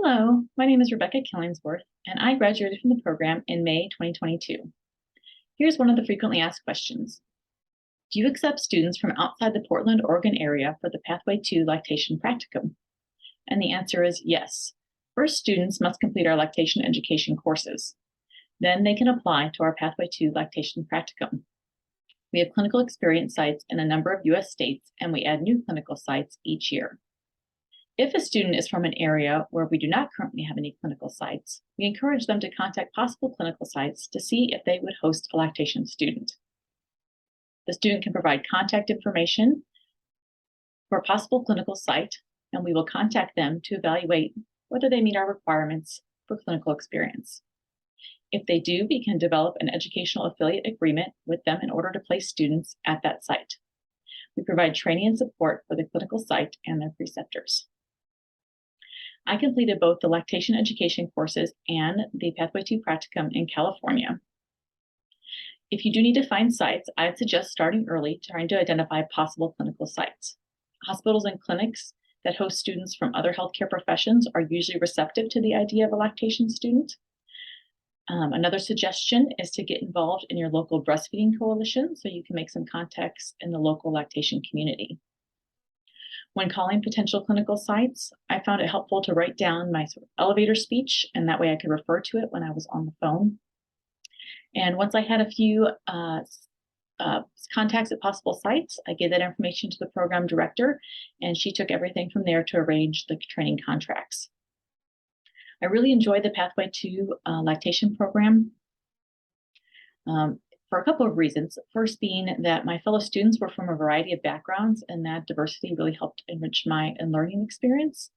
Hello, my name is Rebecca Killingsworth, and I graduated from the program in May 2022. Here's one of the frequently asked questions. Do you accept students from outside the Portland, Oregon area for the Pathway to Lactation Practicum? And the answer is yes. First, students must complete our lactation education courses. Then they can apply to our Pathway to Lactation Practicum. We have clinical experience sites in a number of U.S. states, and we add new clinical sites each year. If a student is from an area where we do not currently have any clinical sites, we encourage them to contact possible clinical sites to see if they would host a lactation student. The student can provide contact information for a possible clinical site, and we will contact them to evaluate whether they meet our requirements for clinical experience. If they do, we can develop an educational affiliate agreement with them in order to place students at that site. We provide training and support for the clinical site and their preceptors. I completed both the lactation education courses and the Pathway to Practicum in California. If you do need to find sites, I'd suggest starting early, trying to identify possible clinical sites. Hospitals and clinics that host students from other healthcare professions are usually receptive to the idea of a lactation student. Another suggestion is to get involved in your local breastfeeding coalition so you can make some contacts in the local lactation community. When calling potential clinical sites, I found it helpful to write down my sort of elevator speech, and that way I could refer to it when I was on the phone. And once I had a few contacts at possible sites, I gave that information to the program director, and she took everything from there to arrange the training contracts. I really enjoyed the Pathway to Lactation program for a couple of reasons. First being that my fellow students were from a variety of backgrounds, and that diversity really helped enrich my learning experience.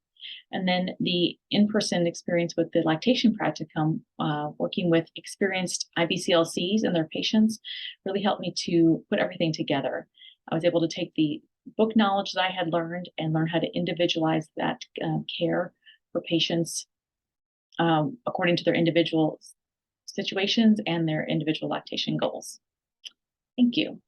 And then the in-person experience with the lactation practicum, working with experienced IBCLCs and their patients, really helped me to put everything together. I was able to take the book knowledge that I had learned and learn how to individualize that care for patients according to their individual situations and their individual lactation goals. Thank you.